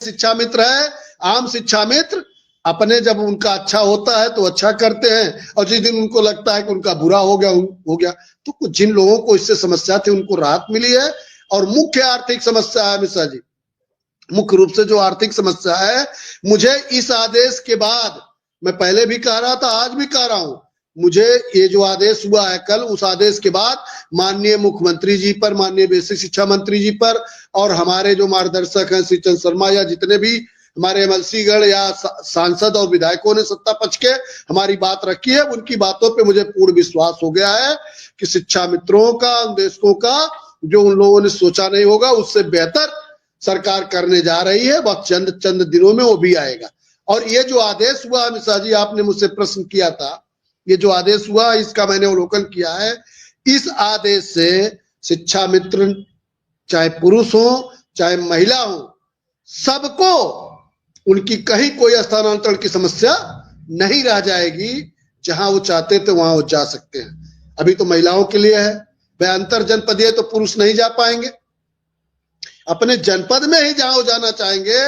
शिक्षा मित्र है, आम शिक्षा मित्र अपने जब उनका अच्छा होता है तो अच्छा करते हैं, और जिस दिन उनको लगता है कि उनका बुरा हो गया तो जिन लोगों को इससे समस्या थी उनको राहत मिली है। और मुख्य आर्थिक समस्या है मिश्रा जी, मुख्य रूप से जो आर्थिक समस्या है, मुझे इस आदेश के बाद, मैं पहले भी कह रहा था आज भी कह रहा हूं, मुझे ये जो आदेश हुआ है कल, उस आदेश के बाद माननीय मुख्यमंत्री जी पर, माननीय बेसिक शिक्षा मंत्री जी पर, और हमारे जो मार्गदर्शक हैं श्री चंद्र शर्मा या जितने भी हमारे एमएलसी गण या सांसद और विधायकों ने सत्ता पक्ष के हमारी बात रखी है, उनकी बातों पे मुझे पूर्ण विश्वास हो गया है कि शिक्षा मित्रों का, उद्देश्यों का जो उन लोगों ने सोचा नहीं होगा उससे बेहतर सरकार करने जा रही है। वह चंद दिनों में वो भी आएगा। और ये जो आदेश हुआ मिश्रा जी, आपने मुझसे प्रश्न किया था, ये जो आदेश हुआ इसका मैंने अवलोकन किया है। इस आदेश से शिक्षा मित्र चाहे पुरुष हो चाहे महिला हो, सबको उनकी कहीं कोई स्थानांतरण की समस्या नहीं रह जाएगी। जहां वो चाहते थे वहां वो जा सकते हैं। अभी तो महिलाओं के लिए है, वह अंतर जनपदीय तो पुरुष नहीं जा पाएंगे, अपने जनपद में ही जहां वो जाना चाहेंगे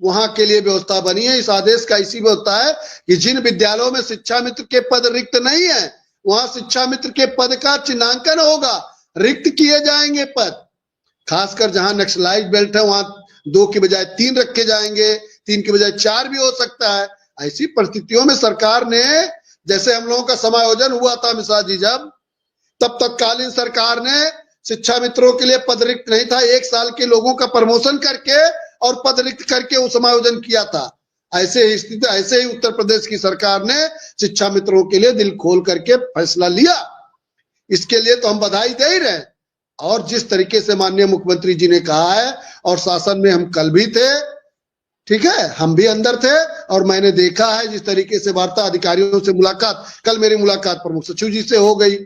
वहां के लिए व्यवस्था बनी है। इस आदेश का इसी में होता है कि जिन विद्यालयों में शिक्षा मित्र के पद रिक्त नहीं है वहां शिक्षा मित्र के पद का चिन्हांकन होगा, रिक्त किए जाएंगे पद। खासकर जहां नक्सलाइज बेल्ट है वहां 2 की बजाय 3 रखे जाएंगे, 3 की बजाय 4 भी हो सकता है। ऐसी परिस्थितियों में सरकार ने, जैसे हम लोगों का समायोजन हुआ था मिश्रा जी जब, तब तत्कालीन सरकार ने शिक्षा मित्रों के लिए पद रिक्त नहीं था, 1 साल के लोगों का प्रमोशन करके और पद रिक्त करके वो समायोजन किया था। ऐसे ही स्थिति, ऐसे ही उत्तर प्रदेश की सरकार ने शिक्षा मित्रों के लिए दिल खोल करके फैसला लिया। इसके लिए तो हम बधाई दे ही रहे। और जिस तरीके से माननीय मुख्यमंत्री जी ने कहा है, और शासन में हम कल भी थे, ठीक है, हम भी अंदर थे, और मैंने देखा है जिस तरीके से वार्ता, अधिकारियों से मुलाकात, कल मेरी मुलाकात प्रमुख सचिव जी से हो गई,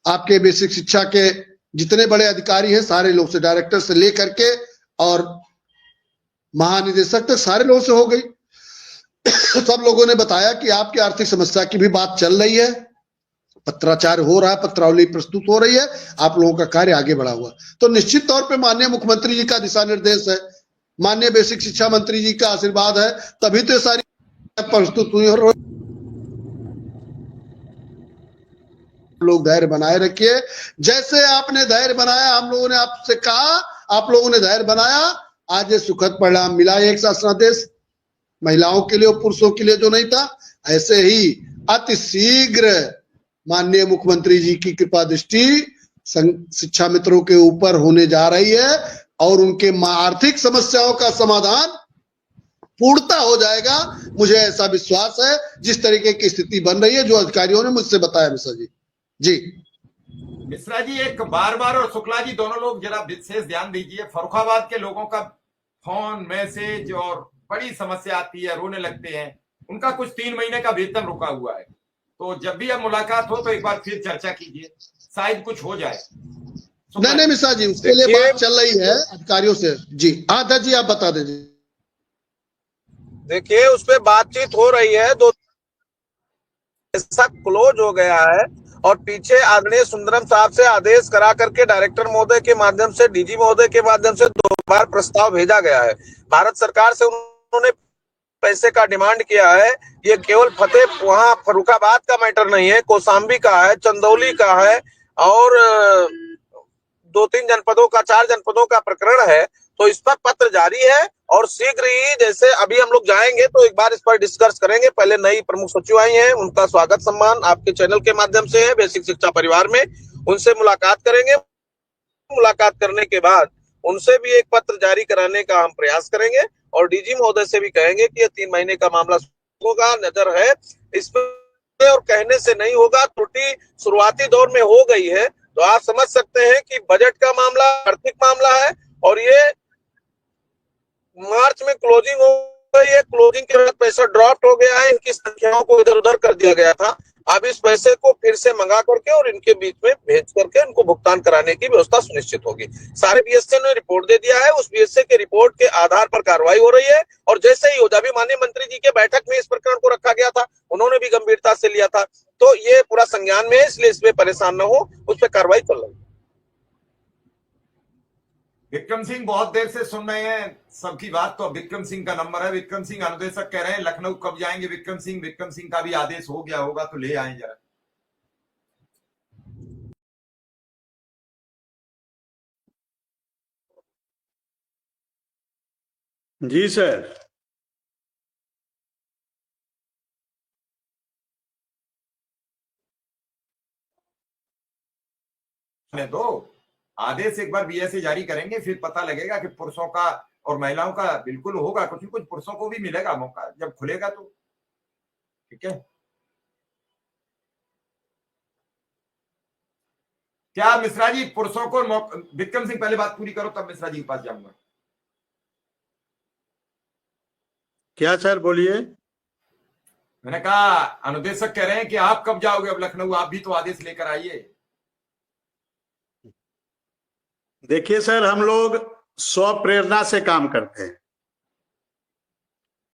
आपके बेसिक शिक्षा के जितने बड़े अधिकारी हैं सारे लोग से, डायरेक्टर से लेकर के और महानिदेशक तक सारे लोगों से हो गई। सब लोगों ने बताया कि आपकी आर्थिक समस्या की भी बात चल रही है, पत्राचार हो रहा है, पत्रावली प्रस्तुत हो रही है, आप लोगों का कार्य आगे बढ़ा हुआ। तो निश्चित तौर पे माननीय मुख्यमंत्री जी का दिशा निर्देश है, माननीय बेसिक शिक्षा मंत्री जी का आशीर्वाद है, तभी तो सारी प्रस्तुत हुई। और लोग धैर्य बनाए रखिए, जैसे आपने धैर्य बनाया, हम लोगों ने आपसे कहा, आप लोगों ने धैर्य बनाया, आज ये सुखद परिणाम मिला है। एक शासनादेश महिलाओं के लिए और पुरुषों के लिए जो नहीं था, ऐसे ही अति शीघ्र माननीय मुख्यमंत्री जी की कृपा दृष्टि शिक्षा मित्रों के ऊपर होने जा रही है, और उनके आर्थिक समस्याओं का समाधान पूर्णता हो जाएगा। मुझे ऐसा विश्वास है, जिस तरीके की स्थिति बन रही है, जो अधिकारियों ने मुझसे बताया मिश्रा जी। जी मिश्रा जी, एक बार और शुक्ला जी दोनों लोग जरा विशेष ध्यान दीजिए। फर्रुखाबाद के लोगों का फोन, मैसेज और बड़ी समस्या आती है, रोने लगते हैं, उनका कुछ 3 महीने का वेतन रुका हुआ है। तो जब भी अब मुलाकात हो तो एक बार फिर चर्चा कीजिए, शायद कुछ हो जाए। नहीं मिश्रा जी, उसके लिए बात चल रही है अधिकारियों से। जी हाँ जी, आप बता दीजिए। देखिए, उस पर बातचीत हो रही है, 2 ऐसा क्लोज हो गया है, और पीछे आदरणीय सुंदरम साहब से आदेश करा करके डायरेक्टर महोदय के माध्यम से, डीजी महोदय के माध्यम से 2 बार प्रस्ताव भेजा गया है। भारत सरकार से उन्होंने पैसे का डिमांड किया है। ये केवल वहां फर्रुखाबाद का मैटर नहीं है, कौशाम्बी का है, चंदौली का है, और 2-3 जनपदों का, 4 जनपदों का प्रकरण है। तो इस पर पत्र जारी है, और शीघ्र ही, जैसे अभी हम लोग जाएंगे तो एक बार इस पर डिस्कस करेंगे। पहले नई प्रमुख सचिव आई हैं, उनका स्वागत सम्मान आपके चैनल के माध्यम से है, बेसिक शिक्षा परिवार में, उनसे मुलाकात करेंगे। मुलाकात करने के बाद उनसे भी एक पत्र जारी कराने का हम प्रयास करेंगे, और डीजी महोदय से भी कहेंगे कि ये 3 महीने का मामला होगा, नजर है इस पर, और कहने से नहीं होगा। त्रुटि शुरुआती दौर में हो गई है, तो आप समझ सकते हैं कि बजट का मामला आर्थिक मामला है, और ये मार्च में क्लोजिंग हो गई है। क्लोजिंग के बाद पैसा ड्रॉप हो गया है, इनकी संख्याओं को इधर उधर कर दिया गया था। अब इस पैसे को फिर से मंगा करके और इनके बीच में भेज करके इनको भुगतान कराने की व्यवस्था सुनिश्चित होगी। सारे बीएसए ने रिपोर्ट दे दिया है, उस बीएसए के रिपोर्ट के आधार पर कार्रवाई हो रही है, और जैसे ही हो जाए, माननीय मंत्री जी के बैठक में इस प्रकरण को रखा गया था, उन्होंने भी गंभीरता से लिया था, तो ये पूरा संज्ञान में है, इसलिए इसमें परेशान न हो, उस पर कार्रवाई कर रही है। विक्रम सिंह बहुत देर से सुन रहे हैं सबकी बात, तो अब विक्रम सिंह का नंबर है। विक्रम सिंह अनुदेशक कह रहे हैं लखनऊ कब जाएंगे विक्रम सिंह? विक्रम सिंह का भी आदेश हो गया होगा तो ले आए जरा। जी सर। तो आदेश एक बार बीएसए जारी करेंगे, फिर पता लगेगा कि पुरुषों का और महिलाओं का बिल्कुल होगा, कुछ न कुछ पुरुषों को भी मिलेगा मौका जब खुलेगा तो। ठीक है, क्या मिश्रा जी पुरुषों को विक्रम सिंह पहले बात पूरी करो तब मिश्रा जी के पास जाऊंगा। क्या सर बोलिए। मैंने कहा अनुदेशक कह रहे हैं कि आप कब जाओगे अब लखनऊ, आप भी तो आदेश लेकर आइए। देखिए सर, हम लोग स्व प्रेरणा से काम करते हैं।